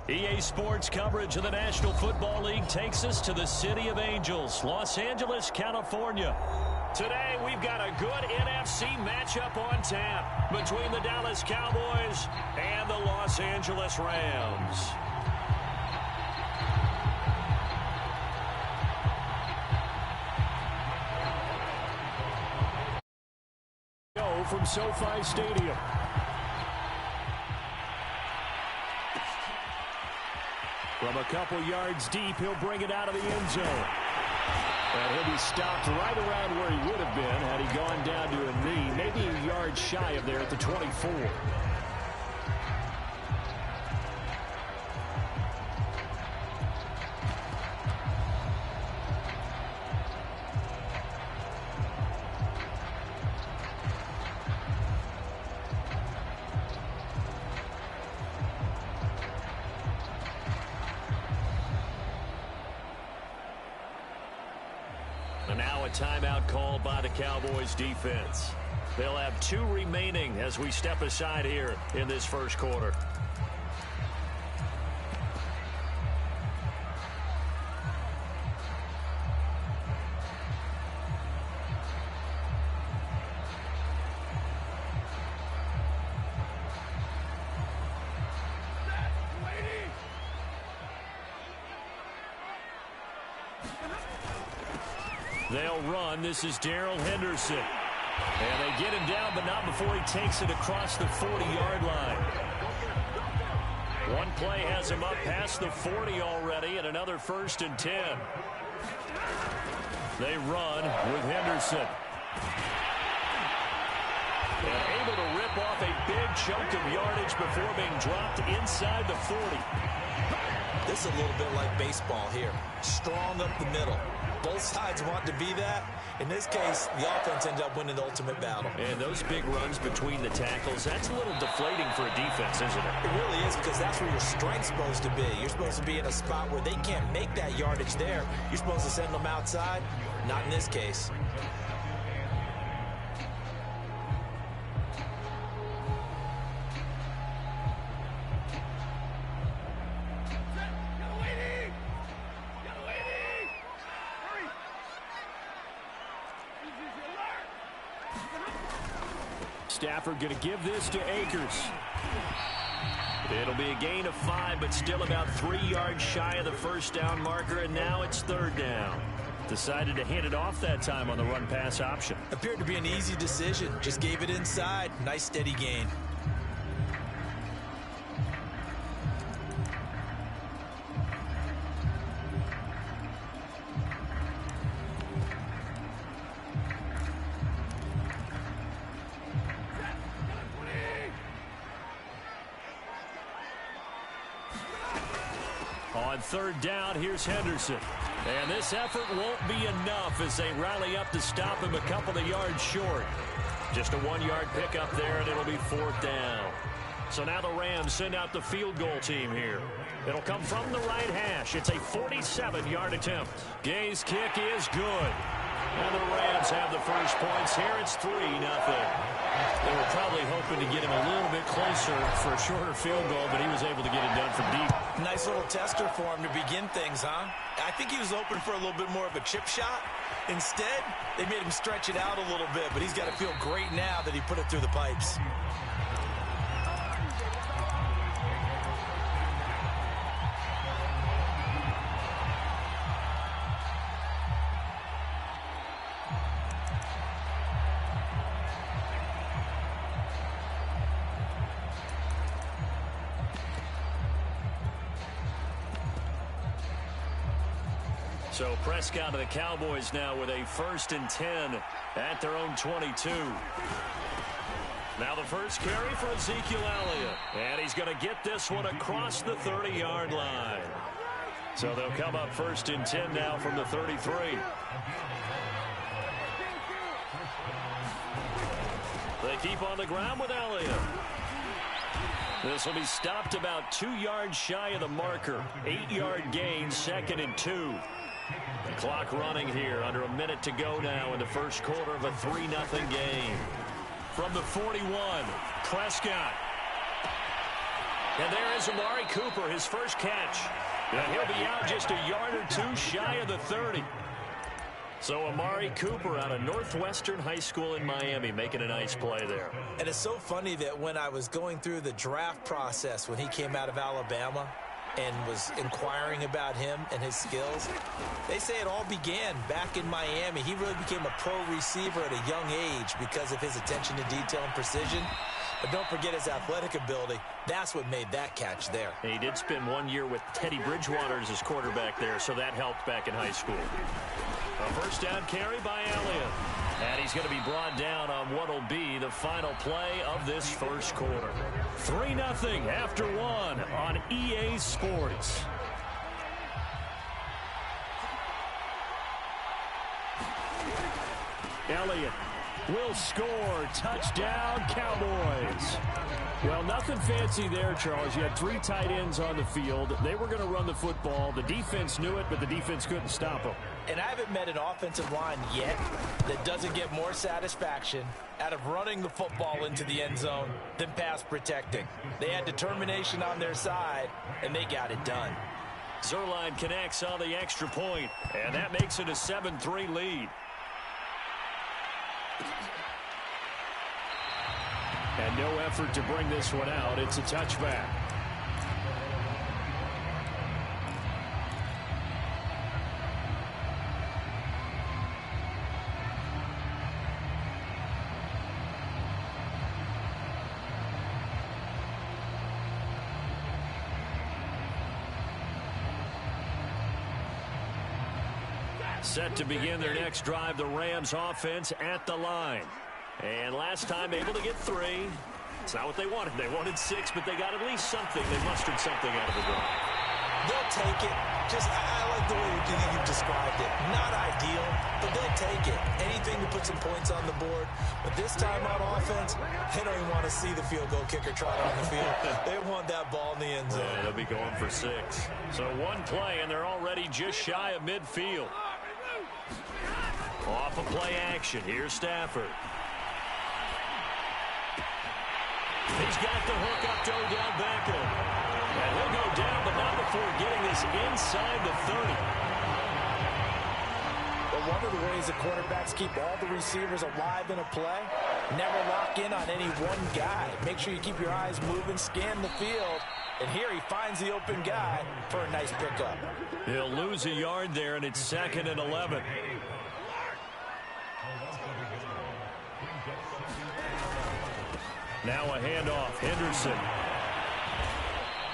EA Sports coverage of the National Football League takes us to the City of Angels, Los Angeles, California. Today, we've got a good NFC matchup on tap between the Dallas Cowboys and the Los Angeles Rams. Go from SoFi Stadium. From a couple yards deep, he'll bring it out of the end zone. And he'll be stopped right around where he would have been had he gone down to a knee, maybe a yard shy of there at the 24. And now a timeout called by the Cowboys defense. They'll have 2 remaining as we step aside here in this first quarter. They'll run. This is Darrell Henderson. And they get him down, but not before he takes it across the 40-yard line. One play has him up past the 40 already, and another 1st and 10. They run with Henderson. And able to rip off a big chunk of yardage before being dropped inside the 40. This is a little bit like baseball here. Strong up the middle. Both sides want to be that. In this case, the offense ends up winning the ultimate battle. And those big runs between the tackles, that's a little deflating for a defense, isn't it? It really is, because that's where your strength's supposed to be. You're supposed to be in a spot where they can't make that yardage there. You're supposed to send them outside. Not in this case. Stafford going to give this to Akers. It'll be a gain of 5, but still about 3 yards shy of the first down marker, and now it's 3rd down. Decided to hand it off that time on the run-pass option. Appeared to be an easy decision. Just gave it inside. Nice steady gain. On 3rd down, here's Henderson. And this effort won't be enough as they rally up to stop him a couple of yards short. Just a 1-yard pickup there, and it'll be 4th down. So now the Rams send out the field goal team here. It'll come from the right hash. It's a 47-yard attempt. Gay's kick is good. And the Rams have the first points here. It's 3-0. They were probably hoping to get him a little bit closer for a shorter field goal, but he was able to get it done from deep. Nice little tester for him to begin things, huh? I think he was hoping for a little bit more of a chip shot. Instead, they made him stretch it out a little bit, but he's got to feel great now that he put it through the pipes. So Prescott of the Cowboys now with a 1st and 10 at their own 22. Now the first carry for Ezekiel Elliott. And he's going to get this one across the 30-yard line. So they'll come up 1st and 10 now from the 33. They keep on the ground with Elliott. This will be stopped about 2 yards shy of the marker. 8-yard gain, 2nd and 2. The clock running here, under a minute to go now in the first quarter of a 3-0 game. From the 41, Prescott. And there is Amari Cooper, his first catch. And he'll be out just a yard or two shy of the 30. So Amari Cooper out of Northwestern High School in Miami making a nice play there. And it's so funny that when I was going through the draft process when he came out of Alabama and was inquiring about him and his skills, they say it all began back in Miami. He really became a pro receiver at a young age because of his attention to detail and precision. But don't forget his athletic ability. That's what made that catch there. And he did spend 1 year with Teddy Bridgewater as his quarterback there, so that helped back in high school. A first down carry by Elliott. And he's going to be brought down on what will be the final play of this first quarter. 3-0 after 1 on EA Sports. Elliott will score. Touchdown, Cowboys. Well, nothing fancy there, Charles. You had 3 tight ends on the field. They were going to run the football. The defense knew it, but the defense couldn't stop them. And I haven't met an offensive line yet that doesn't get more satisfaction out of running the football into the end zone than pass protecting. They had determination on their side, and they got it done. Zerline connects on the extra point, and that makes it a 7-3 lead. And no effort to bring this one out. It's a touchback. Set to begin their next drive, the Rams offense at the line. And last time able to get 3. It's not what they wanted. They wanted 6, but they got at least something. They mustered something out of the drive. They'll take it. I like the way you described it. Not ideal, but they'll take it. Anything to put some points on the board. But this time on offense, they don't even want to see the field goal kicker trot on the field. They want that ball in the end zone. Yeah, they'll be going for 6. So 1 play, and they're already just shy of midfield. Off of play action. Here's Stafford. He's got the hook up to Odell Beckham. And he'll go down, but not before getting this inside the 30. But one of the ways the quarterbacks keep all the receivers alive in a play, never lock in on any one guy. Make sure you keep your eyes moving, scan the field. And here he finds the open guy for a nice pickup. He'll lose a yard there, and it's 2nd and 11. Now a handoff. Henderson.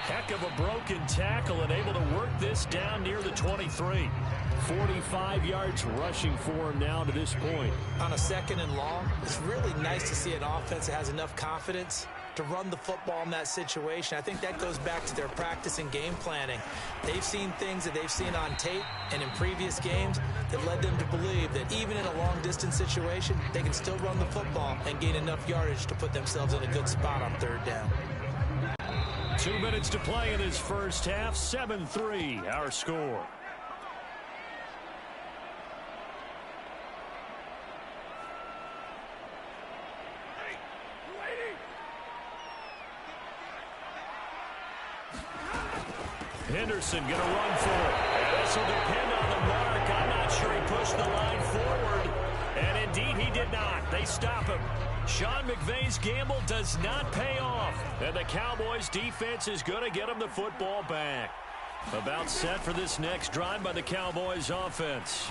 Heck of a broken tackle and able to work this down near the 23. 45 yards rushing for him now to this point. On a 2nd and long, it's really nice to see an offense that has enough confidence to run the football in that situation. I think that goes back to their practice and game planning. They've seen things that they've seen on tape and in previous games that led them to believe that even in a long-distance situation, they can still run the football and gain enough yardage to put themselves in a good spot on 3rd down. 2 minutes to play in this first half. 7-3, our score. Henderson going to run for it. And this will depend on the mark. I'm not sure he pushed the line forward. And indeed he did not. They stop him. Sean McVay's gamble does not pay off. And the Cowboys defense is going to get him the football back. About set for this next drive by the Cowboys offense.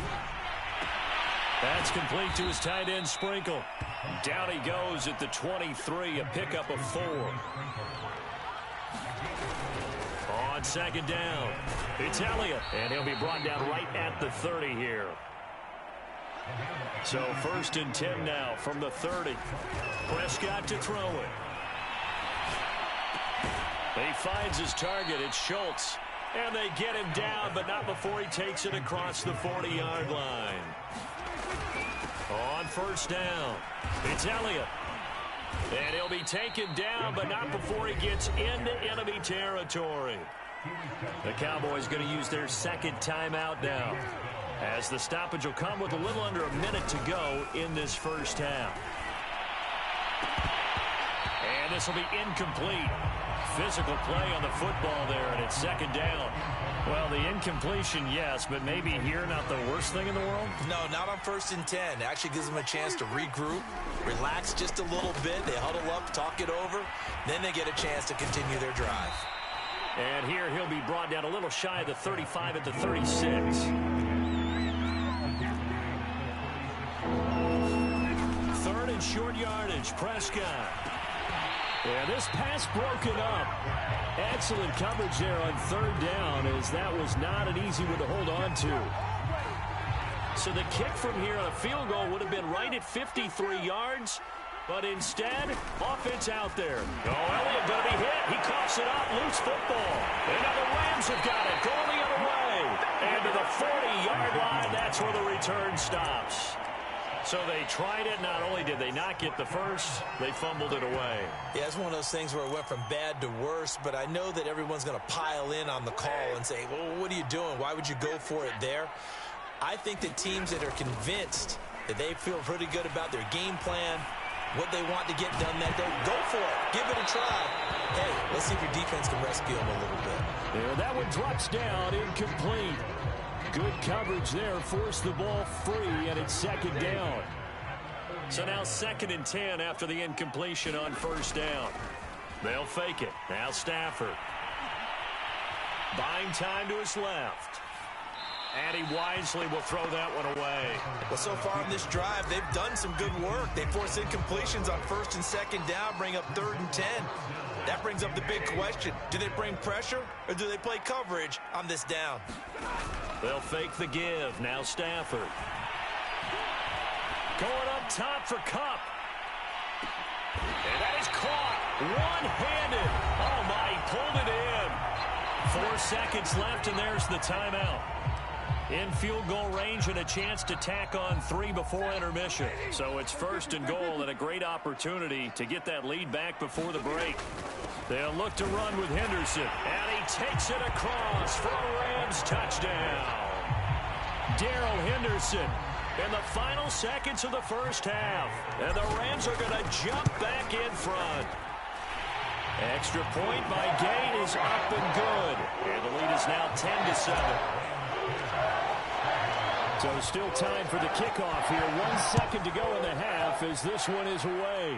That's complete to his tight end Sprinkle. Down he goes at the 23, a pickup of 4. On 2nd down, it's Elliott, and he'll be brought down right at the 30 here. So 1st and 10 now from the 30. Prescott to throw it. He finds his target. It's Schultz. And they get him down, but not before he takes it across the 40-yard line. On 1st down, it's Elliott. And he'll be taken down, but not before he gets into enemy territory. The Cowboys going to use their 2nd timeout now, as the stoppage will come with a little under a minute to go in this first half. And And this will be incomplete. Physical play on the football there, and it's second down. Well, the incompletion, yes, but maybe here not the worst thing in the world? No, not on 1st and 10. It actually gives them a chance to regroup, relax just a little bit. They huddle up, talk it over. Then they get a chance to continue their drive. And here he'll be brought down a little shy of the 35 at the 36. Third and short yardage, Prescott. And this pass broken up. Excellent coverage there on third down, as that was not an easy one to hold on to. So the kick from here on a field goal would have been right at 53 yards. But instead, offense out there. Oh, Elliott going to be hit. He coughs it up. Loose football. And now the Rams have got it. Going the other way. And to the 40-yard line, that's where the return stops. So they tried it. Not only did they not get the first, they fumbled it away. Yeah, it's one of those things where it went from bad to worse, but I know that everyone's going to pile in on the call and say, well, what are you doing? Why would you go for it there? I think the teams that are convinced that they feel pretty good about their game plan, what they want to get done that day, go for it. Give it a try. Hey, let's see if your defense can rescue them a little bit. There, that one drops down, incomplete. Good coverage there, forced the ball free, and it's second down. So now 2nd and 10 after the incompletion on first down. They'll fake it. Now Stafford. Buying time to his left. And he wisely will throw that one away. Well, so far in this drive, they've done some good work. They force incompletions on 1st and 2nd down, bring up 3rd and 10. That brings up the big question. Do they bring pressure or do they play coverage on this down? They'll fake the give. Now Stafford. Going up top for Kupp. And that is caught. One-handed. Oh, my, he pulled it in. 4 seconds left, and there's the timeout. In field goal range and a chance to tack on 3 before intermission. So it's 1st and goal and a great opportunity to get that lead back before the break. They'll look to run with Henderson. And he takes it across for a Rams touchdown. Darrell Henderson in the final seconds of the first half. And the Rams are going to jump back in front. Extra point by Gate is up and good. And the lead is now 10-7. So still time for the kickoff here. 1 second to go in the half as this one is away.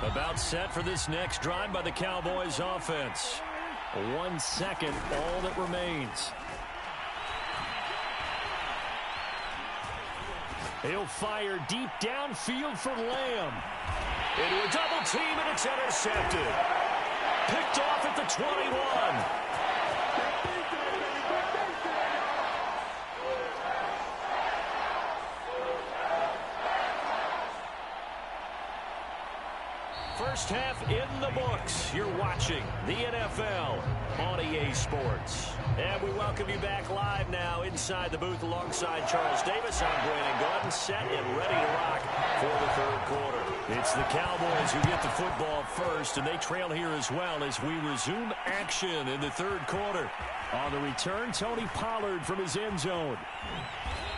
About set for this next drive by the Cowboys offense. 1 second, all that remains. He'll fire deep downfield for Lamb. Into a double team, and it's intercepted. Picked off at the 21. First half in the books. You're watching the NFL on EA Sports. And we welcome you back live now inside the booth alongside Charles Davis. I'm Brandon Gordon, set and ready to rock for the third quarter. It's the Cowboys who get the football first, and they trail here as well as we resume action in the third quarter. On the return, Tony Pollard from his end zone.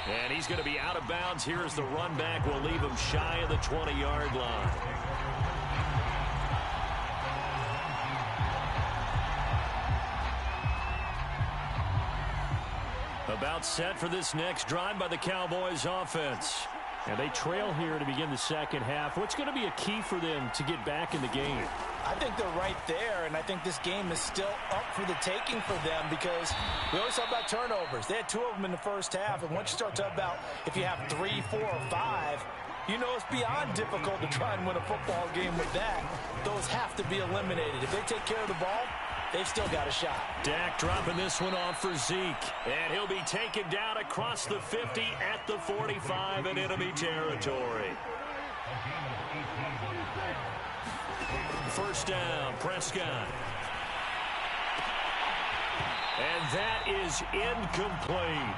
And he's going to be out of bounds here as the run back will leave him shy of the 20-yard line. About set for this next drive by the Cowboys offense. And they trail here to begin the second half. What's going to be a key for them to get back in the game? I think they're right there, and I think this game is still up for the taking for them because we always talk about turnovers. They had 2 of them in the first half, and once you start talking about if you have 3, 4, or 5, you know it's beyond difficult to try and win a football game with that. Those have to be eliminated. If they take care of the ball, they've still got a shot. Dak dropping this one off for Zeke. And he'll be taken down across the 50 at the 45 in enemy territory. First down, Prescott. And that is incomplete.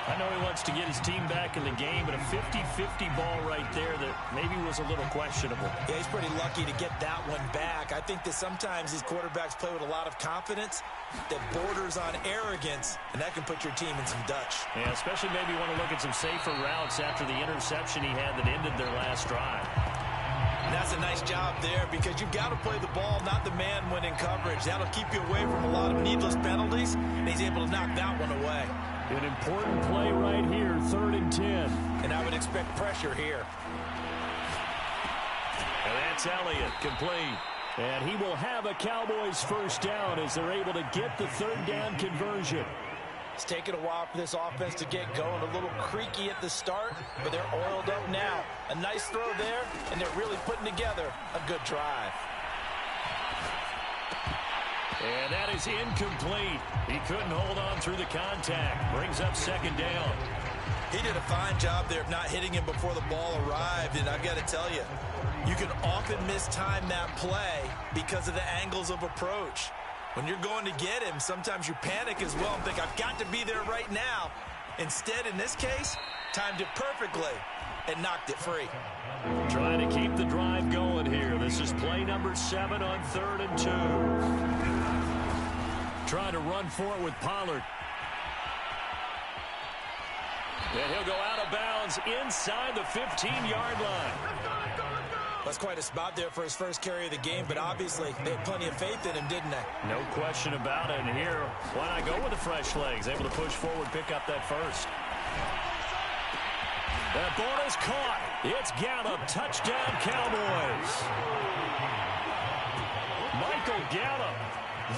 I know he wants to get his team back in the game, but a 50-50 ball right there that maybe was a little questionable. Yeah, he's pretty lucky to get that one back. I think that sometimes these quarterbacks play with a lot of confidence that borders on arrogance, and that can put your team in some Dutch. Yeah, especially maybe want to look at some safer routes after the interception he had that ended their last drive. And that's a nice job there because you've got to play the ball, not the man when in coverage. That'll keep you away from a lot of needless penalties, and he's able to knock that one away. An important play right here, 3rd and 10. And I would expect pressure here. And that's Elliott, complete. And he will have a Cowboys first down as they're able to get the 3rd down conversion. It's taken a while for this offense to get going. A little creaky at the start, but they're oiled up now. A nice throw there, and they're really putting together a good drive. And that is incomplete. He couldn't hold on through the contact. Brings up 2nd down. He did a fine job there of not hitting him before the ball arrived, and I've got to tell you, you can often mistime that play because of the angles of approach. When you're going to get him, sometimes you panic as well and think, I've got to be there right now. Instead, in this case, timed it perfectly and knocked it free. Trying to keep the drive going here. This is play number 7 on 3rd and 2. Trying to run for it with Pollard. And he'll go out of bounds inside the 15-yard line. That's quite a spot there for his first carry of the game, but obviously they had plenty of faith in him, didn't they? No question about it. And here, why not go with the fresh legs? Able to push forward, pick up that first. That ball is caught. It's Gallup. Touchdown, Cowboys. Michael Gallup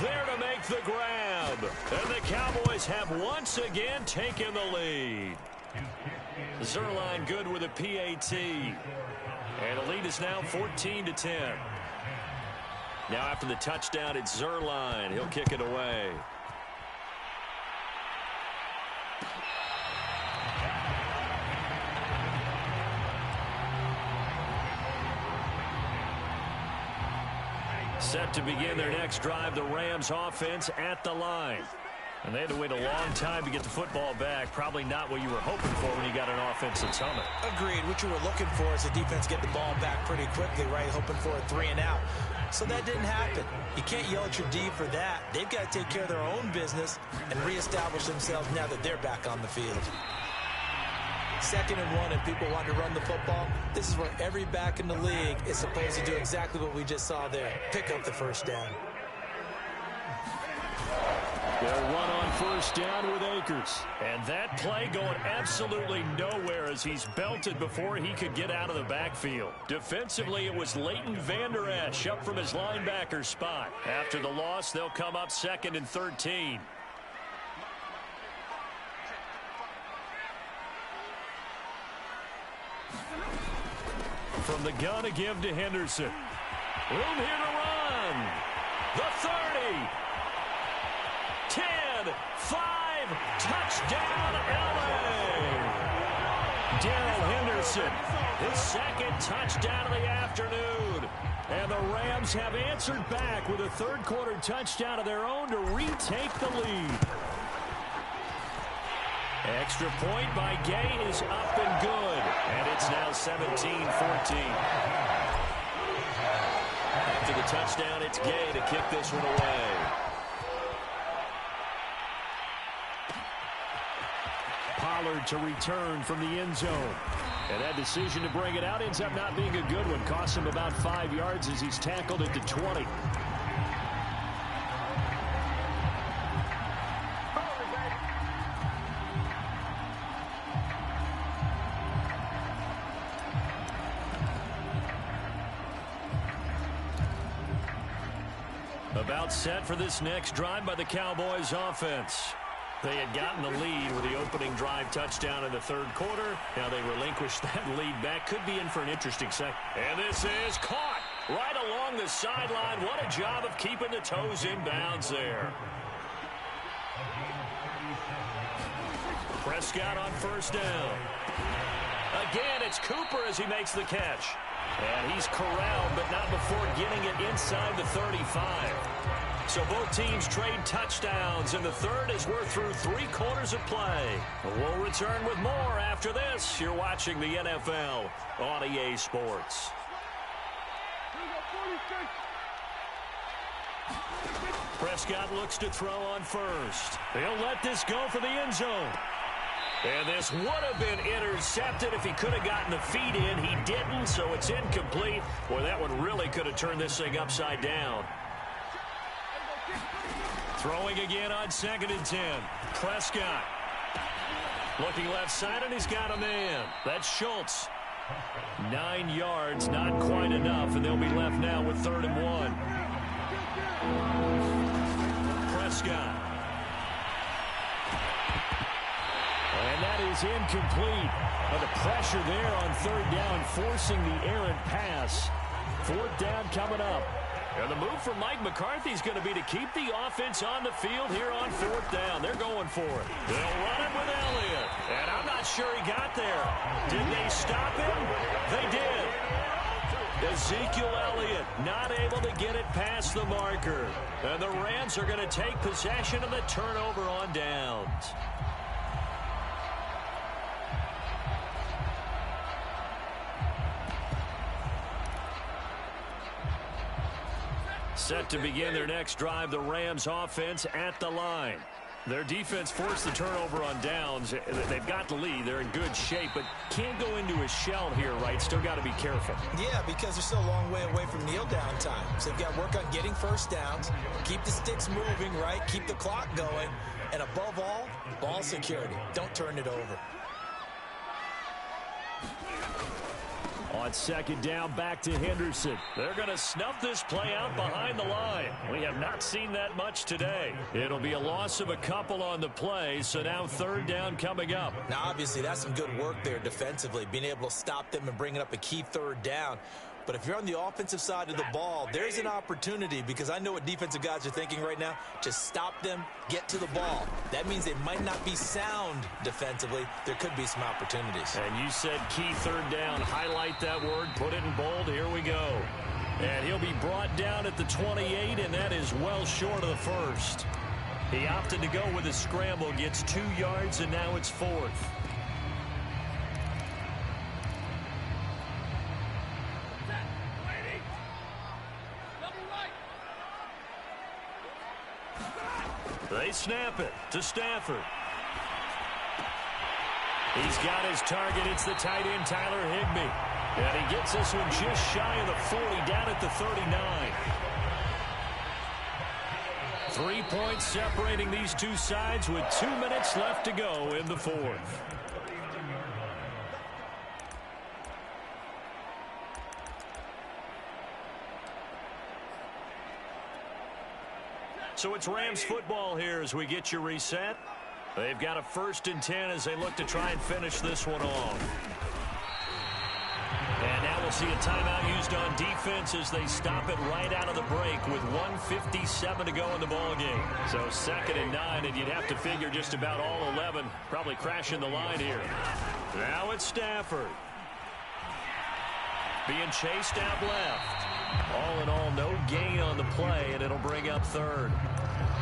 there to make the grab. And the Cowboys have once again taken the lead. Zerline good with a PAT. And the lead is now 14-10. Now after the touchdown, it's Zerline. He'll kick it away. Set to begin their next drive, the Rams offense at the line. And they had to wait a long time to get the football back. Probably not what you were hoping for when you got an offense that's humming. Agreed. What you were looking for is the defense get the ball back pretty quickly, right? Hoping for a 3 and out. So that didn't happen. You can't yell at your D for that. They've got to take care of their own business and reestablish themselves now that they're back on the field. 2nd and 1, and people want to run the football. This is where every back in the league is supposed to do exactly what we just saw there. Pick up the first down. They'll run on first down with Akers. And that play going absolutely nowhere as he's belted before he could get out of the backfield. Defensively, it was Leighton Vander Esch up from his linebacker spot. After the loss, they'll come up 2nd and 13. From the gun to give to Henderson. Room here to run. The 30. 10, 5, touchdown, LA. Darrell Henderson, his 2nd touchdown of the afternoon. And the Rams have answered back with a 3rd quarter touchdown of their own to retake the lead. Extra point by Gay is up and good. And it's now 17-14. After the touchdown, it's Gay to kick this one away. Pollard to return from the end zone. And that decision to bring it out ends up not being a good one. Costs him about 5 yards as he's tackled at the 20. About set for this next drive by the Cowboys offense. They had gotten the lead with the opening drive touchdown in the 3rd quarter. Now they relinquished that lead back. Could be in for an interesting second. And this is caught right along the sideline. What a job of keeping the toes in bounds there. Prescott on first down. Again, it's Cooper as he makes the catch. And he's corralled, but not before getting it inside the 35. So both teams trade touchdowns, and the third as we're through 3 quarters of play. We'll return with more after this. You're watching the NFL on EA Sports. Prescott looks to throw on first. He'll let this go for the end zone. And this would have been intercepted if he could have gotten the feet in. He didn't, so it's incomplete. Boy, that one really could have turned this thing upside down. Throwing again on 2nd and 10. Prescott. Looking left side, and he's got a man. That's Schultz. 9 yards, not quite enough, and they'll be left now with 3rd and 1. Prescott. And that is incomplete. But the pressure there on 3rd down, forcing the errant pass. 4th down coming up. And the move from Mike McCarthy is going to be to keep the offense on the field here on 4th down. They're going for it. They'll run it with Elliott. And I'm not sure he got there. Did they stop him? They did. Ezekiel Elliott not able to get it past the marker. And the Rams are going to take possession of the turnover on downs. Set to begin their next drive, the Rams offense at the line. Their defense forced the turnover on downs. They've got the lead. They're in good shape, but can't go into a shell here, right? Still got to be careful. Yeah, because they're still a long way away from kneel down time. So they've got to work on getting first downs, keep the sticks moving, right? Keep the clock going. And above all, ball security. Don't turn it over. On 2nd down, back to Henderson. They're going to snuff this play out behind the line. We have not seen that much today. It'll be a loss of a couple on the play, so now 3rd down coming up. Now, obviously, that's some good work there defensively, being able to stop them and bringing up a key 3rd down. But if you're on the offensive side of the ball, there's an opportunity, because I know what defensive guys are thinking right now. Just stop them, get to the ball. That means they might not be sound defensively. There could be some opportunities. And you said key 3rd down. Highlight that word, put it in bold. Here we go. And he'll be brought down at the 28, and that is well short of the first. He opted to go with a scramble, gets 2 yards, and now it's 4th. They snap it to Stafford. He's got his target. It's the tight end, Tyler Higbee. And he gets this one just shy of the 40, down at the 39. 3 points separating these two sides with 2 minutes left to go in the 4th. So it's Rams football here as we get you reset. They've got a 1st and 10 as they look to try and finish this one off. And now we'll see a timeout used on defense as they stop it right out of the break with 1:57 to go in the ballgame. So 2nd and 9, and you'd have to figure just about all 11 probably crashing the line here. Now it's Stafford. Being chased out left. All in all, no gain on the play, and it'll bring up 3rd.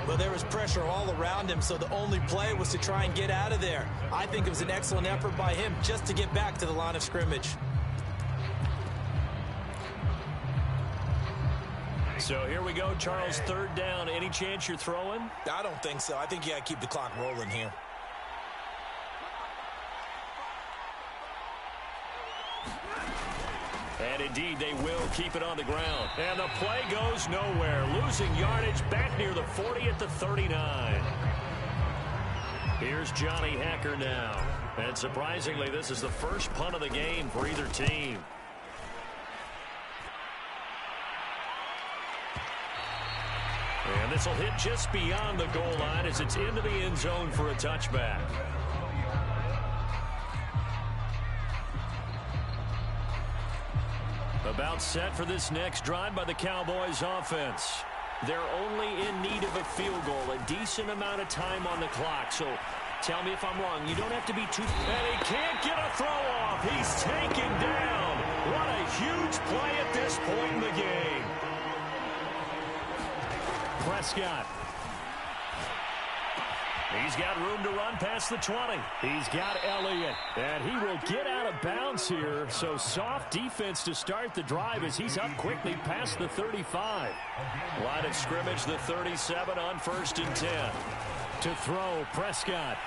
Well, there was pressure all around him, so the only play was to try and get out of there. I think it was an excellent effort by him just to get back to the line of scrimmage. So here we go, Charles, 3rd down. Any chance you're throwing? I don't think so. I think you got to keep the clock rolling here. And indeed, they will keep it on the ground. And the play goes nowhere. Losing yardage back near the 40 at the 39. Here's Johnny Hecker now. And surprisingly, this is the first punt of the game for either team. And this will hit just beyond the goal line as it's into the end zone for a touchback. About set for this next drive by the Cowboys offense. They're only in need of a field goal, a decent amount of time on the clock. So tell me if I'm wrong. You don't have to be too... And he can't get a throw off. He's taken down. What a huge play at this point in the game. Prescott. He's got room to run past the 20. He's got Elliott, and he will get out of bounds here. So soft defense to start the drive as he's up quickly past the 35. Line of scrimmage, the 37 on 1st and 10. To throw, Prescott.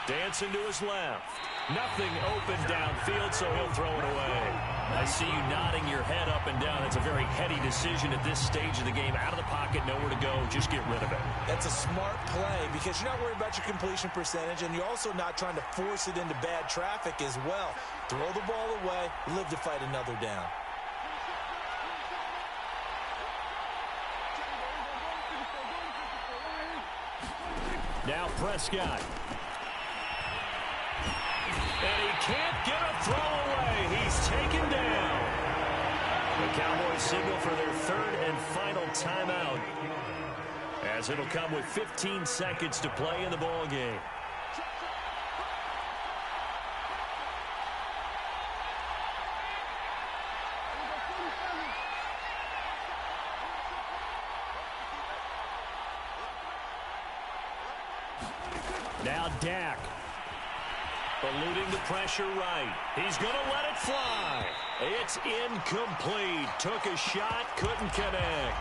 Dancing to his left. Nothing open downfield, so he'll throw it away. I see you nodding your head up and down. It's a very heady decision at this stage of the game. Out of the pocket, nowhere to go. Just get rid of it. That's a smart play because you're not worried about your completion percentage, and you're also not trying to force it into bad traffic as well. Throw the ball away, live to fight another down. Now Prescott. And he can't get a throw away. He's taken down. The Cowboys signal for their 3rd and final timeout, as it'll come with 15 seconds to play in the ball game. Now Dak. Eluding the pressure right. He's going to let it fly. It's incomplete. Took a shot, couldn't connect.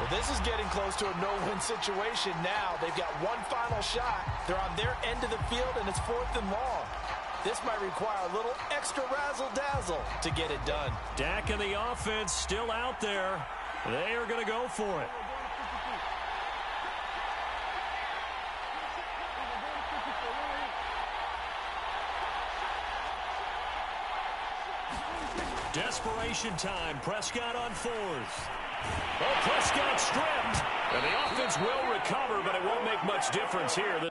Well, this is getting close to a no-win situation now. They've got one final shot. They're on their end of the field, and it's 4th and long. This might require a little extra razzle-dazzle to get it done. Dak and the offense still out there. They are going to go for it. Desperation time. Prescott on 4th. Oh, Prescott stripped. And the offense will recover, but it won't make much difference here. And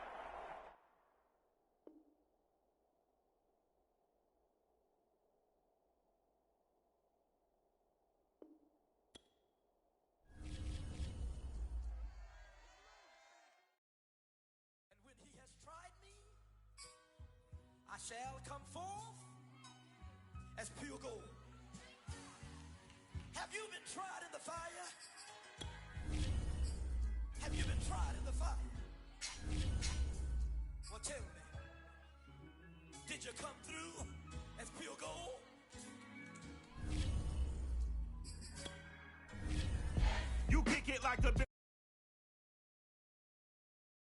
when he has tried me, I shall come forth as pure gold. Have you been tried in the fire?